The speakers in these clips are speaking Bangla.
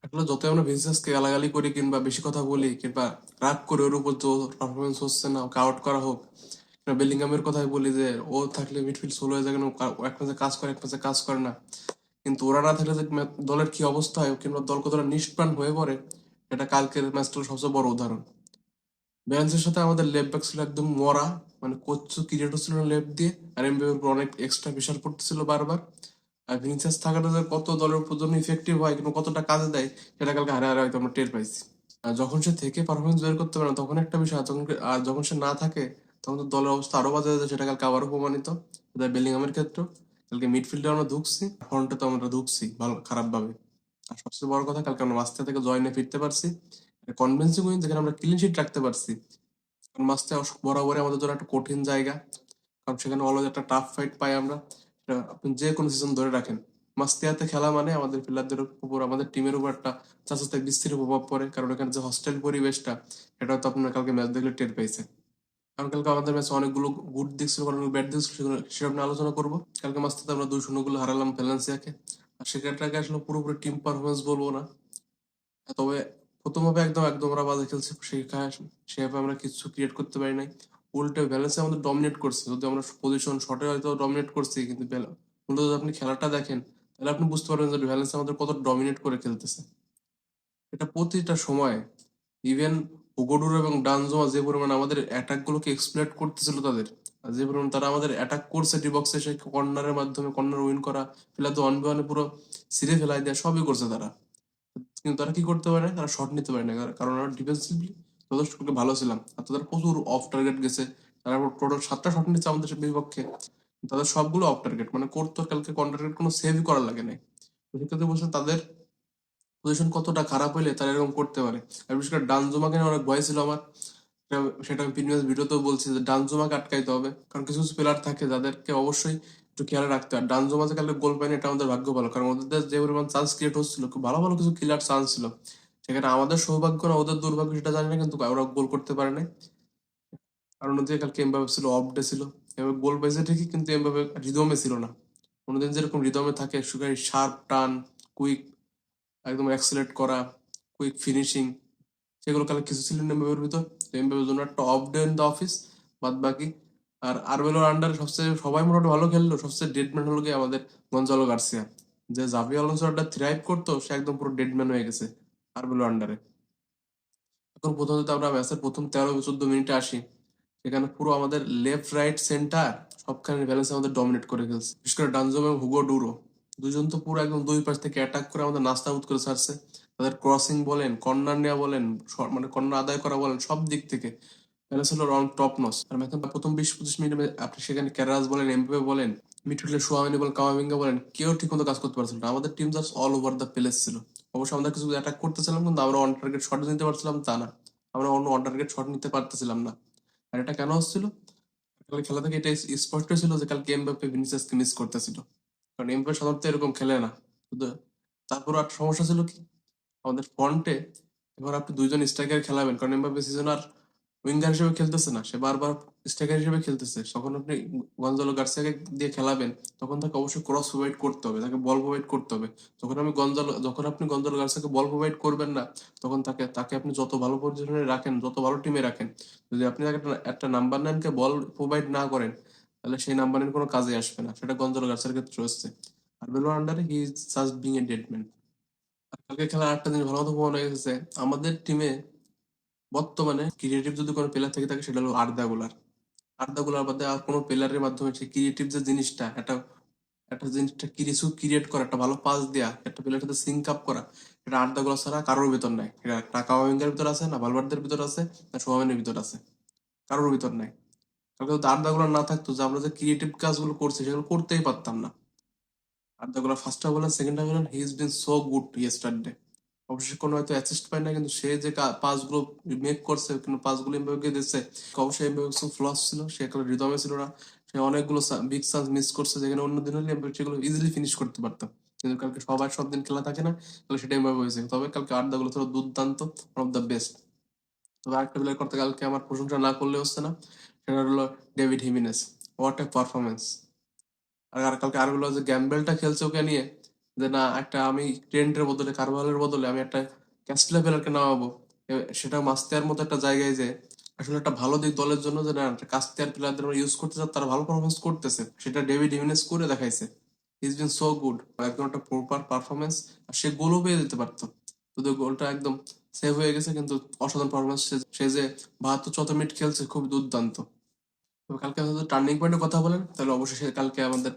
আসলে যতই আমরা ভিনিসিয়াসকে গালাগালি করি কিংবা বেশি কথা বলি কিংবা রাগ করে ওর উপর যে পারফরমেন্স হচ্ছে না, ওকে আউট করা হোক, বেলিংহামের কথাই বলি যে ও থাকলে মিডফিল্ড স্লো হয়ে যায় কেন, ও এক ম্যাচে কাজ করে এক ম্যাচে কাজ করে না। কিন্তু ওরা না থাকলে যে দলের কি অবস্থা হয় কিংবা দল কতটা নিষ্প্রাণ হয়ে পড়ে, এটা কালকের ম্যাচটার সবচেয়ে বড় উদাহরণ। ব্যালেন্সের সাথে আমাদের লেফট ব্যাক ছিল একদম মরা, মানে কোচ্চু ক্রিয়েট হচ্ছিল না লেফট দিয়ে, আর এমবিএর উপর অনেক এক্সট্রা প্রেশার পড়তেছিল বারবার। আর ভিনিসিয়াস থাকাটা যে কত দলের উপর জন্য ইফেক্টিভ হয় কিংবা কতটা কাজে দেয়, সেটা কালকে হারে হারে হয়তো আমরা টের পাইছি। আর যখন সে থেকে পারফরমেন্স বের করতে পারে না তখন একটা বিষয়, আর যখন সে না থাকে তখন তো দলের অবস্থা আরো বাজে হয়ে যায়, সেটা কালকে আবারও প্রমাণিত। বেলিংহামের ক্ষেত্রে কালকে মিডফিল্ডে আমরা ঢুকছি, ফ্রন্টে তো আমরা ঢুকছি ভালো খারাপ ভাবে। আর সবচেয়ে বড় কথা, কালকে আমরা মাঝখান থেকে জয় নিয়ে ফিরতে পারছি কনভিন্সিং উইন, যেখানে আমরা ক্লিন শিট রাখতে পারছি। কারণ মাঝটা বরাবরই আমাদের জন্য একটা কঠিন জায়গা, কারণ সেখানে অলওয়েজ একটা টাফ ফাইট পাই আমরা। সেটা আপনি যে কোনো সিজন ধরে রাখেন, মাস্তিয়াতে খেলা মানে আমাদের প্লেয়ারদের উপর, আমাদের টিমের উপর একটা চাচাতে বিস্তৃত প্রভাব পড়ে, কারণ এখানে যে হস্টেল পরিবেশটা, এটা তো আপনার কালকে ম্যাচ দেখলে টের পেয়েছে। কারণ কালকে আমাদের ম্যাচে অনেকগুলো গুড দিক ছিল, অনেকগুলো ব্যাড দিক ছিল, সেটা নিয়ে আলোচনা করবো। কালকে মাস্তাতে আমরা 2-0 গোলে হারালাম ভ্যালেন্সিয়াকে। আর সেক্ষেত্রে আসলে পুরোপুরি টিম পারফরমেন্স বলবো না, তবে প্রথমভাবে একদম একদম ওরা বাজে খেলছে, সেভাবে আমরা কিছু ক্রিয়েট করতে পারি নাই। উল্টে ব্যালেন্সে আমাদের ডমিনেট করছে, যদি আমরা পজিশন শটে হয়তো ডমিনেট করছি, কিন্তু উল্টো যদি আপনি খেলাটা দেখেন তাহলে আপনি বুঝতে পারবেন যে ব্যালেন্স আমাদের কত ডমিনেট করে খেলতেছে। এটা প্রতিটা সময়, ইভেন ওগোডুর এবং ডানজোমা যে পরিমাণ আমাদের অ্যাটাক গুলোকে এক্সপ্লয়েট করতেছিল তাদের, আর যে পরিমাণ তারা আমাদের অ্যাটাক করছে ডি বক্সে, সেই কর্নারের মাধ্যমে কর্নার উইন করা, ফেলা তো 1v1 পুরো ছিঁড়ে ফেলাই দেওয়া, সবই করছে তারা। কিন্তু তারা কি করতে পারে না, তারা শট নিতে পারে না, কারণ আমরা ডিফেন্সিভলি যথেষ্ট ভালো ছিলাম। আর তাদের প্রচুর অফ টার্গেট গেছে, তারা টোটাল 7টা শট নিচ্ছে আমাদের বিপক্ষে, তাদের সবগুলো অফ টার্গেট, মানে করতো কালকে কন্টার্গেট কোনো সেভই করার লাগে নাই। তো সেক্ষেত্রে বলছেন তাদের পজিশন কতটা খারাপ হইলে তারা এরকম করতে পারে। আর বিশেষ করে ডানজুমাকে নিয়ে অনেক ভয় ছিল আমার, সেটা আমি প্রিভিয়াস ভিডিওতেও বলছি যে ডানজুমাকে আটকাইতে হবে, কারণ কিছু কিছু প্লেয়ার থাকে যাদেরকে অবশ্যই একটু খেয়াল রাখতে হয়। ডানজুমা যে কালকে গোল পায়নি, এটা আমাদের ভাগ্য ভালো, কারণ ওদের যে পরিমাণ চান্স ক্রিয়েট হচ্ছিল, খুব ভালো ভালো কিছু কিলার চান্স ছিল, সেখানে আমাদের সৌভাগ্য না ওদের দুর্ভাগ্য সেটা জানি না, কিন্তু ওরা গোল করতে পারে নাই। আর অন্যদিকে কালকে এমবাপে ছিল অফ ডে ছিল, এবার গোল পাইছে ঠিকই, কিন্তু এমবাপে রিদমে ছিল না। অন্যদিন যেরকম রিদমে থাকে, সুগারি শার্প টান, কুইক, একদম অ্যাক্সেলেট করা, কুইক ফিনিশিং, সেগুলো কালকে কিছু ছিল না এমবাপের ভিতর। তো এমবাপের জন্য একটা off day in the office, বাদ বাকি। আর আরবেলোর আন্ডারে সবচেয়ে সবাই মোটামুটি ভালো খেললো, সবচেয়ে ডেডম্যান হলো গিয়ে আমাদের গঞ্জালো গার্সিয়া। যে জাভি আলোনসো একটা থ্রাইভ করতো, সে একদম পুরো ডেডম্যান হয়ে গেছে আরবেলোর আন্ডারে। এখন প্রথমত আমরা ম্যাচের প্রথম 13-14 মিনিটে আসি, সেখানে পুরো আমাদের লেফট রাইট সেন্টার সবখানে ব্যালেন্স আমাদের ডমিনেট করে ফেলছে, বিশেষ করে ডানজম এবং হুগো ডুরো, দুজন তো পুরো একদম দুই পাশ থেকে অ্যাটাক করে আমাদের নাস্তানাবুদ করে ছাড়ছে। তাদের ক্রসিং বলেন, কর্নার নেওয়া বলেন, মানে কর্নার আদায় করা বলেন, সব দিক থেকে ব্যালেন্স হলো অন টপ নস। আর ম্যাচের প্রথম 20-25 মিনিটে আপনি সেখানে ক্যারাস বলেন, এমবাপে বলেন, মিডফিল্ডে সুয়ামিনি বলেন, কামাভিঙ্গা বলেন, কেউ ঠিক মতো কাজ করতে পারছিল না। আমাদের team just all over the place ছিল। অবশ্য আমরা কিছু অ্যাটাক করতেছিলাম, কিন্তু আমরা অন টার্গেট শট নিতে পারছিলাম তা না, আমরা অন্য অন টার্গেট শট নিতে পারতেছিলাম না। আর এটা কেন হচ্ছিল, কালকে খেলা থেকে এটা স্পষ্ট ছিল যে কালকে এমবাপ্পে ভিনিসিয়াসকে মিস করতেছিল, কারণ এমবাপ্পে সাধারণত এরকম খেলে না। শুধু তারপর আর সমস্যা ছিল কি, আমাদের ফ্রন্টে এবার আপনি দুইজন স্ট্রাইকার খেলাবেন, কারণ এমবাপ্পে সিজন আর উইঙ্গার হিসেবে খেলতেছে না, সে বারবার স্ট্রাইকার হিসেবে খেলতেছে। যখন আপনি গঞ্জালো গার্সিয়াকে দিয়ে খেলাবেন, তখন তাকে অবশ্যই ক্রস প্রোভাইড করতে হবে, তাকে বল প্রোভাইড করতে হবে। যখন আপনি গঞ্জালো গার্সিয়াকে বল প্রোভাইড করবেন না, তখন তাকে তাকে আপনি যত ভালো পজিশনে রাখেন, যত ভালো টিমে রাখেন, যদি আপনি তাকে একটা নাম্বার 9-কে বল প্রোভাইড না করেন, তাহলে সেই নাম্বার 9 কোনো কাজে আসবে না। সেটা গঞ্জালো গার্সিয়ার ক্ষেত্রে হচ্ছে। আর বেলো আন্ডারে he is just being a dead man. আর কালকে খেলার একটা জিনিস ভালো মতো প্রমাণ হয়ে গেছে, আমাদের টিমে বর্তমানে ক্রিয়েটিভ যদি কোনো প্লেয়ার থেকে থাকে, সেটা হলো আর্দা গুলার। আর্দা গুলার বাদে আর কোনো প্লেয়ারের মাধ্যমে সেই ক্রিয়েটিভ যে জিনিসটা, একটা একটা জিনিসটা কিছু ক্রিয়েট করা, একটা ভালো পাস দেয়া, একটা প্লেয়ারের সাথে সিঙ্ক আপ করা, এটা আর্দা গুলার ছাড়া কারোর ভিতর নাই। এটা না কামাভিঙ্গার ভিতর আছে, না ভালভার্দের ভিতর আছে, না সোয়ামেনের ভিতর আছে, কারোর ভিতর নাই। কালকে যদি আর্দা গুলার না থাকতো, যে আমরা যে ক্রিয়েটিভ কাজগুলো করছি সেগুলো করতেই পারতাম না। আর্দা গুলার ফার্স্ট হাফ বলেন, সেকেন্ড হাফ বলেন, হি is been so good yesterday. অবশ্যই কোনো হয়তো অ্যাসিস্ট পায় না, কিন্তু সে যে পাসগুলো মেক করছে, কিন্তু পাসগুলো এমবাপেকে দিচ্ছে, অবশ্যই এমবাপে কিছু ফ্লস ছিল, সে একটা রিদমে ছিল না। সে অনেকগুলো বিগ চান্স মিস করছে, যেখানে অন্য দিন হলে এমবাপে সেগুলো ইজিলি ফিনিশ করতে পারতাম। কিন্তু কালকে সবার সব দিন খেলা থাকে না, তাহলে সেটা এমবাপে হয়েছে। তবে কালকে আড্ডাগুলো ছিল দুর্দান্ত, ওয়ান অফ দ্য বেস্ট। তবে আরেকটা প্লেয়ার করতে কালকে আমার প্রশংসা না করলে হচ্ছে না, সেটা হলো ডেভিড হিমিনেস। What a performance! আর কালকে আরগুলো যে গ্যাম্বেলটা খেলছে ওকে নিয়ে, যে না একটা আমি ট্রেন্টের বদলে কারভালের বদলে আমি একটা ক্যাস্টলে প্লেয়ারকে নামাবো, সেটা মাস্তিয়ার মতো একটা জায়গায় যে আসলে একটা ভালো দিক দলের জন্য যে না কাস্তিয়ার প্লেয়ারদের আমরা ইউজ করতে চাই, তারা ভালো পারফরমেন্স করতেছে, সেটা ডেভিড হিমেনেস করে দেখাইছে। ইজ বিন সো গুড, একদম একটা প্রপার পারফরমেন্স। আর সে গোলও পেয়ে দিতে পারতো, যদি গোলটা একদম সেভ হয়ে গেছে, কিন্তু অসাধারণ পারফরমেন্স। সে যে 72-74 মিনিট খেলছে, খুব দুর্দান্ত। তবে কালকে যদি টার্নিং পয়েন্টের কথা বলেন, তাহলে অবশ্যই কালকে আমাদের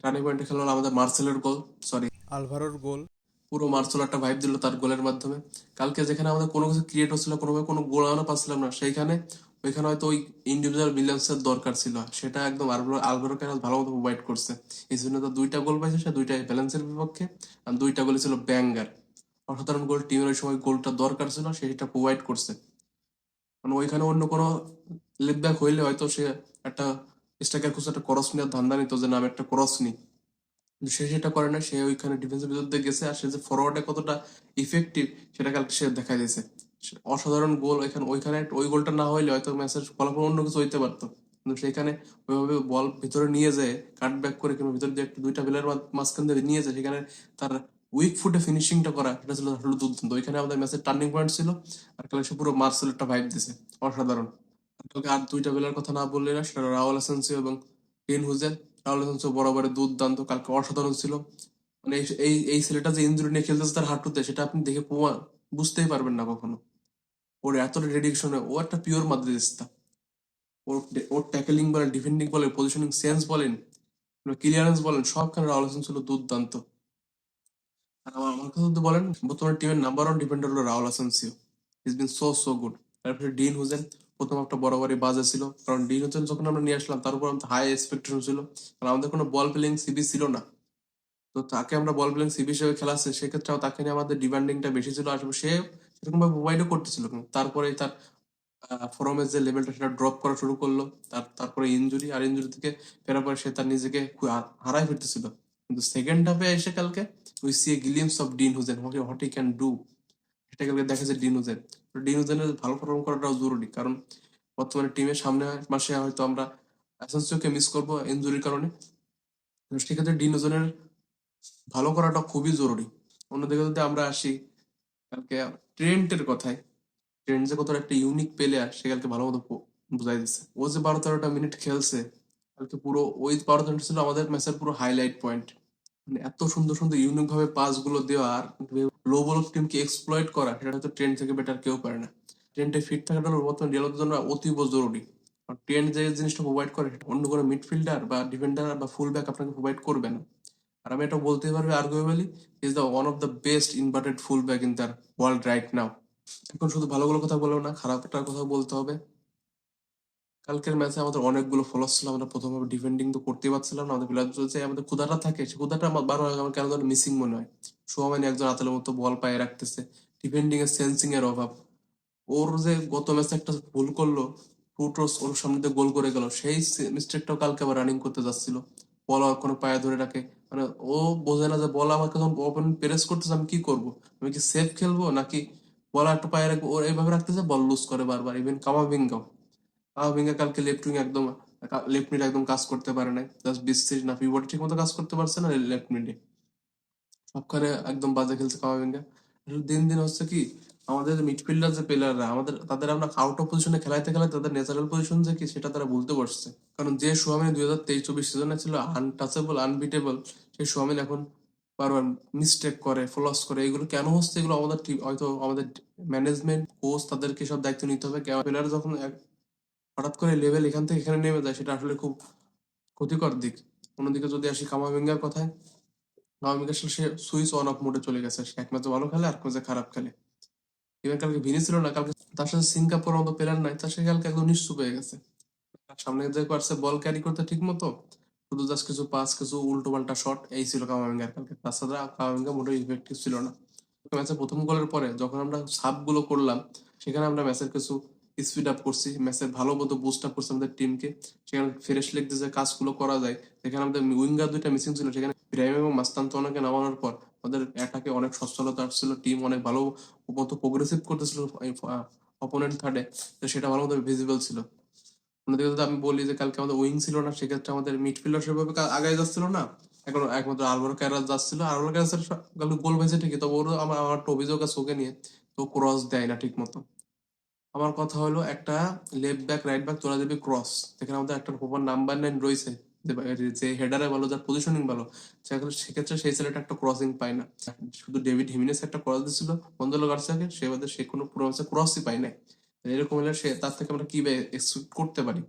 টার্নিং পয়েন্টে খেলা হলো আমাদের মার্সেলের গোল, সরি আলভারোর গোল। পুরো মার্সেল একটা ভাইব দিল তার গোলের মাধ্যমে। কালকে যেখানে আমাদের কোনো কিছু ক্রিয়েট হচ্ছিল, কোনোভাবে কোনো গোল আনা পাচ্ছিলাম না, সেইখানে ওইখানে হয়তো ওই ইন্ডিভিজুয়াল ব্রিলিয়ান্সের দরকার ছিল, সেটা একদম আলভারো ক্যারাস ভালো মতো প্রোভাইড করছে। এই জন্য তো 2টা গোল পাইছে সে, 2টাই ভ্যালেন্সিয়ার বিপক্ষে, আর 2টা গোলে ছিল ব্যাঙ্গার। অসাধারণ গোল, টিমের ওই সময় গোলটা দরকার ছিল, সেটা প্রোভাইড করছে। মানে ওইখানে অন্য কোনো লেগ ব্যাক হইলে হয়তো সে একটা স্ট্রাইকার খুঁজে একটা ক্রস নেওয়ার ধান্দা নিত, যে না আমি একটা ক্রস নিই, কিন্তু সে সেটা করে না। সে ওইখানে ডিফেন্সের ভিতর দিয়ে গেছে, আর সে যে ফরওয়ার্ডে কতটা ইফেক্টিভ সেটা কালকে সে দেখা দিয়েছে। অসাধারণ গোল এখানে, ওইখানে ওই গোলটা না হইলে হয়তো ম্যাচের ফলাফল অন্য কিছু হইতে পারতো, কিন্তু সেখানে ওইভাবে বল ভিতরে নিয়ে যায়, কাট ব্যাক করে কিংবা ভিতরে দিয়ে একটা 2টা প্লেয়ার মাঝখান দিয়ে নিয়ে যায়, সেখানে তার উইক ফুটে ফিনিশিংটা করা, এটা ছিল আসলে দুর্দান্ত। ওইখানে আমাদের ম্যাচের টার্নিং পয়েন্ট ছিল। আর কালকে সে পুরো মার্সেল একটা ভাইব দিছে, অসাধারণ। আর কালকে আর 2টা প্লেয়ার কথা না বললে না, সেটা রাউল এসেন্সিও এবং ডেন হুজেন। রাউল এসেন্সিও বরাবরের দুর্দান্ত, কালকে অসাধারণ ছিল। মানে এই এই এই ছেলেটা যে ইনজুরি নিয়ে খেলতেছে তার হাঁটুতে, সেটা আপনি দেখে বুঝতেই পারবেন না কখনো। ওর এতটা ডেডিকেশনে, ও একটা পিওর মাদ্রিস্তা। ওর ওর ট্যাকেলিং বলেন, ডিফেন্ডিং বলেন, পজিশনিং সেন্স বলেন, ক্লিয়ারেন্স বলেন, সবখানে রাউল হাসান ছিল দুর্দান্ত। আর আমার কথা যদি বলেন, বর্তমানে টিমের নাম্বার 1 ডিফেন্ডার হলো Raul Asencio. Is been so so good. তারপরে ডিন হুজেন প্রথম একটা বরাবরই বাজে ছিল, কারণ ডিন হুজেন যখন আমরা নিয়ে আসলাম তার উপর আমাদের হাই এক্সপেকটেশন ছিল, কারণ আমাদের কোনো বল প্লেইং সিবি ছিল না। তো তাকে আমরা বল প্লেইং সিবি হিসেবে খেলাচ্ছি, সেক্ষেত্রে তাকে নিয়ে আমাদের ডিমান্ডিংটা বেশি ছিল, আসলে সে সেরকম ভাবে প্রোভাইডও করতেছিল, কিন্তু তারপরে তার ফরমের যে লেভেলটা সেটা ড্রপ করা শুরু করলো। তারপরে ইনজুরি, আর ইনজুরি থেকে ফেরার পরে সে তার নিজেকে হারাই ফিরতেছিল। কিন্তু সেকেন্ড হাফে এসে কালকে we see a glimpse of Dean Huijsen, what he can do. সেটা কালকে দেখেছে ডিন হুজেন। ডিন হুজেনের ভালো পারফর্ম করাটাও জরুরি, কারণ বর্তমানে টিমের সামনে মাসে হয়তো আমরা অ্যাসেন্সিওকে মিস করবো ইনজুরির কারণে। তো সেক্ষেত্রে ডিন হুজেনের ভালো করাটা খুবই জরুরি। অন্যদিকে যদি আমরা আসি কালকে ট্রেন্টের কথায়, ট্রেন্ট যে কতটা একটা ইউনিক প্লেয়ার সে কালকে ভালো মতো বুঝাই দিচ্ছে। ও যে 12-13টা মিনিট খেলছে কালকে, পুরো ওই 12-13টা ছিল আমাদের ম্যাচের পুরো হাইলাইট পয়েন্ট। মানে এত সুন্দর সুন্দর ইউনিক ভাবে পাস গুলো দেওয়া, আর লো বল টিমকে এক্সপ্লয়েট করা, সেটা হয়তো ট্রেন্ড থেকে বেটার কেউ পারে না। ট্রেন্ডে ফিট থাকাটা হলো বর্তমানে রিয়ালের জন্য অতীব জরুরি। আর ট্রেন্ড যে জিনিসটা প্রোভাইড করে সেটা অন্য কোনো মিডফিল্ডার বা ডিফেন্ডার বা ফুল ব্যাক আপনাকে প্রোভাইড করবে না। আর আমি এটা বলতে পারবো arguably, is the one of the best inverted full back in the world right now. এখন শুধু ভালোগুলো কথা বলবো না, খারাপটার কথা বলতে হবে। কালকের ম্যাচে আমাদের অনেকগুলো ফলস ছিল, আমরা প্রথমভাবে ডিফেন্ডিং তো করতেই পারছিলাম না। আমাদের প্লেয়ার যে আমাদের ক্ষুধাটা থাকে, সে ক্ষুধাটা আমার বারবার আমার কেন যেন মিসিং মনে হয়। সোমানি একজন আতালের মতো বল পায়ে রাখতেছে, ডিফেন্ডিং এর সেন্সিং এর অভাব। ওর যে গত ম্যাচে একটা ভুল করলো, ফুটরস ওর সামনে দিয়ে গোল করে গেল, সেই মিস্টেকটাও কালকে আবার রানিং করতে যাচ্ছিল, বল আর কোনো পায়ে ধরে রাখে। মানে ও বোঝে না যে বল আমাকে যখন অপোনেন্ট প্রেস করতেছে আমি কি করব, আমি কি সেফ খেলবো নাকি বল একটু পায়ে রাখবো। ওর এইভাবে রাখতেছে, বল লুজ করে বারবার। ইভেন কামাভিঙ্গাও, কামাভিঙ্গা কালকে লেফট উইং একদম, লেফট মিড একদম কাজ করতে পারে না, জাস্ট বিশ্রী না, পিভট ঠিক মতো কাজ করতে পারছে না লেফট মিডে, সবখানে একদম বাজে খেলছে কামাভিঙ্গা। দিন দিন হচ্ছে কি, আমাদের মিডফিল্ডার যে প্লেয়াররা আমাদের, তাদের আমরা আউট অফ পজিশনে খেলাইতে খেলাইতে তাদের ন্যাচারাল পজিশন যে কি সেটা তারা ভুলতে পারছে। কারণ যে সোয়ামিন 2023-24 সিজনে ছিল আনটাচেবল আনবিটেবল, সেই সোয়ামিন এখন বারবার মিস্টেক করে, ফলস করে। এগুলো কেন হচ্ছে, এগুলো আমাদের হয়তো আমাদের ম্যানেজমেন্ট কোচ তাদেরকে সব দায়িত্ব নিতে হবে। প্লেয়ার যখন হঠাৎ করে লেভেল এখান থেকে এখানে নেমে যায়, সেটা আসলে খুব ক্ষতিকর দিক। অন্যদিকে যদি আসি কামাভিঙ্গার কথায়, কামাভিঙ্গা আসলে সে সুইচ অন অফ মোডে চলে গেছে। সে এক ম্যাচে ভালো খেলে, আর এক ম্যাচে খারাপ খেলে। ইভেন কালকে ভিনি ছিল না, কালকে তার সাথে সিঙ্গাপুর মতো প্লেয়ার নাই, তার সে কালকে একদম নিশ্চুপ হয়ে গেছে। তার সামনে যে পারছে বল ক্যারি করতে ঠিক মতো, শুধু জাস্ট কিছু পাস, কিছু উল্টো পাল্টা শট, এই ছিল কামাভিঙ্গার কালকে। তাছাড়া কামাভিঙ্গা মোটেও ইফেক্টিভ ছিল না। ম্যাচের প্রথম গোলের পরে যখন আমরা সাব গুলো করলাম, সেখানে আমরা ম্যাচের কিছু স্পিড আপ করছি, ম্যাচের ভালো মতো বুস্ট আপ করছি আমাদের টিমকে। সেখানে ফ্রেশ লেগ দিয়ে যে কাজগুলো করা যায়, সেখানে আমাদের উইঙ্গার 2টা মিসিং ছিল, সেখানে ইব্রাহিম এবং মাস্তান্তোনাকে নামানোর পর আমাদের অ্যাটাকে অনেক সচ্ছলতা আসছিল, টিম অনেক ভালো মতো প্রোগ্রেসিভ করতেছিল অপোনেন্ট থার্ডে। তো সেটা ভালো মতো ভিজিবল ছিল। অন্যদিকে যদি আমি বলি যে কালকে আমাদের উইং ছিল না, সেক্ষেত্রে আমাদের মিডফিল্ডার সেভাবে আগায় যাচ্ছিল না। এখন একমাত্র আলভারো ক্যারাস যাচ্ছিল, আলভারো ক্যারাসের গোল পেয়েছে ঠিকই, তবে ওরও আমার একটা অভিযোগ আছে ওকে নিয়ে, তো ক্রস দেয় না ঠিক মতো। আমার কথা হলো একটা লেফট ব্যাক রাইট ব্যাক তোরা দিবি ক্রস, যেখানে আমাদের একটা প্রপার নাম্বার 9 রয়েছে, যে হেডারে ভালো, যার পজিশনিং ভালো, সেক্ষেত্রে সেই ছেলেটা একটা ক্রসিং পায় না। শুধু ডেভিড হিমিনেস একটা ক্রস দিছিল গঞ্জালো গার্সিয়াকে, সে বাদে সে কোনো পুরো ক্রসই পায় নাই। এরকম হলে সে তার থেকে আমরা কি এক্সপেক্ট করতে পারি?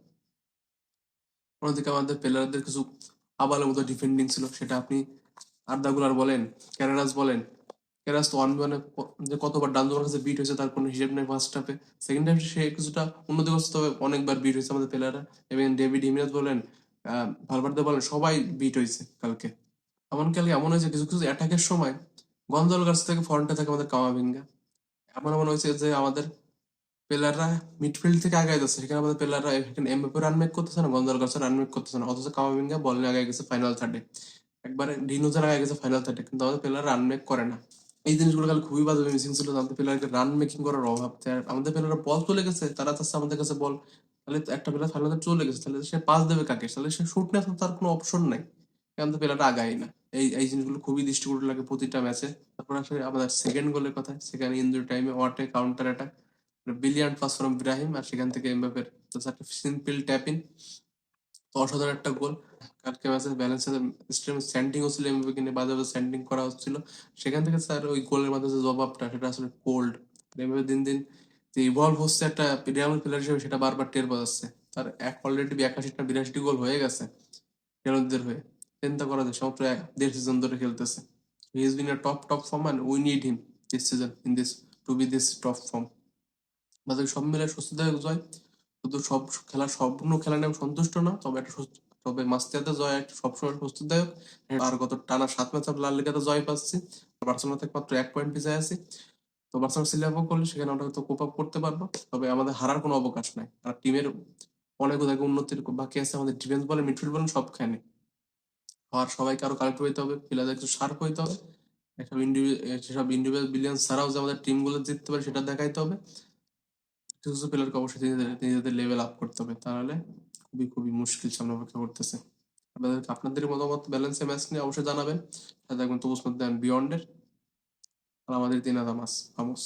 অন্যদিকে আমাদের প্লেয়ারদের কিছু আবালের মতো ডিফেন্ডিং ছিল, সেটা আপনি আর্দা গুলার বলেন, ক্যারেরাস বলেন। ক্যারেরাস তো মানে যে কতবার ডানজোমার কাছে বিট হয়েছে তার কোনো হিসেব নেই ফার্স্ট হাফে। সেকেন্ড হাফে সে কিছুটা উন্নতি করছে, তবে অনেকবার বিট হয়েছে আমাদের প্লেয়াররা। এবং ডেভিড হিমিনেজ বলেন, ভালভার্দে বলেন, সবাই বিট হয়েছে কালকে। এমনকি কালকে এমন হয়েছে কিছু কিছু অ্যাটাকের সময় গঞ্জালো গার্সিয়া থেকে ফ্রন্টে থাকে আমাদের কামাভিঙ্গা। এমন এমন হয়েছে যে আমাদের প্লেয়াররা মিডফিল্ড থেকে আগায় যাচ্ছে, সেখানে আমাদের প্লেয়াররা এখানে এমবাপে রান মেক করতেছে না, গঞ্জালো গার্সিয়া রান মেক করতেছে না, অথচ কামাভিঙ্গা বল নিয়ে আগায় গেছে ফাইনাল থার্ডে। একবারে ডিনোজার আগে গেছে ফাইনাল থার্ডে, কিন্তু আমাদের প্লেয়ার রান মেক করে না। এই জিনিসগুলো কাল খুবই বাজে মিসিং ছিল, আমাদের প্লেয়ারকে রান মেকিং করার অভাব। আমাদের প্লেয়াররা বল চলে গেছে, তারা চাচ্ছে আমাদের কাছে বল, তাহলে তো একটা প্লেয়ার ফাইনালে চলে গেছে, তাহলে সে পাস দেবে কাকে? তাহলে সে শুট না, তার কোনো অপশন নাই। আমাদের প্লেয়াররা আগায় না। এই জিনিসগুলো খুবই দৃষ্টিকটু লাগে প্রতিটা ম্যাচে। তারপর আসলে আমাদের সেকেন্ড গোলের কথা, সেখানে ইনজুরি টাইমে what a counter attack, brilliant pass from Ibrahim, আর সেখান থেকে এমবাপের একটা সিম্পল ট্যাপ ইন, তো অসাধারণ একটা গোল। কালকে ম্যাচে ব্যালেন্সের স্টেডিয়াম স্যান্ডিং হচ্ছিল, এমবিকে নিয়ে বাজে বাজে স্যান্ডিং করা হচ্ছিল, সেখান থেকে স্যার ওই গোলের মাধ্যমে যে জবাবটা, সেটা আসলে কোল্ড। এমবাপে দিন দিন যে ইভলভ হচ্ছে একটা রিয়াল প্লেয়ার হিসেবে, সেটা বারবার টের পাচ্ছে। তার অলরেডি 81 না 82 গোল হয়ে গেছে রিয়ালদের হয়ে। চিন্তা করা যায়, মাত্র 1.5 সিজন ধরে খেলতেছে। He is been a top top form and we need him this season in this to be this top form. বাদবাকি সব মিলে স্বস্তিদায়ক জয়। শুধু সব খেলা, সম্পূর্ণ খেলা নিয়ে আমি সন্তুষ্ট না, তবে তবে মাস্তিয়াতে জয় একটা সবসময় স্বস্তিদায়ক। আর গত টানা 7 ম্যাচ লা লিগাতে জয় পাচ্ছি, বার্সেলোনা থেকে মাত্র 1 পয়েন্ট পিছিয়ে আছি। তো বার্সেলোনা সিলেক্ট করলে সেখানে আমরা হয়তো কোপ আপ করতে পারবো, তবে আমাদের হারার কোনো অবকাশ নাই। আর টিমের অনেক উন্নতির বাকি আছে, আমাদের ডিফেন্স বলেন মিডফিল্ড বলেন সবখানে। আর সবাইকে আরো কালেক্ট হইতে হবে, প্লেয়ারদের একটু শার্প হইতে হবে। এসব সেসব ইন্ডিভিজুয়াল বিলিয়ন ছাড়াও যে আমাদের টিম গুলো জিততে পারে সেটা দেখাইতে হবে। কিছু কিছু প্লেয়ারকে অবশ্যই নিজেদের লেভেল আপ করতে হবে, তাহলে খুবই খুবই মুশকিল সামনে অপেক্ষা করতেছে। আপনাদের মতামত ব্যালেন্সে ম্যাচ নিয়ে অবশ্যই জানাবেন। সাথে থাকবেন তবুজ মধ্যে বিয়ন্ডের। আর আমাদের দিন আদামাস, আমোস।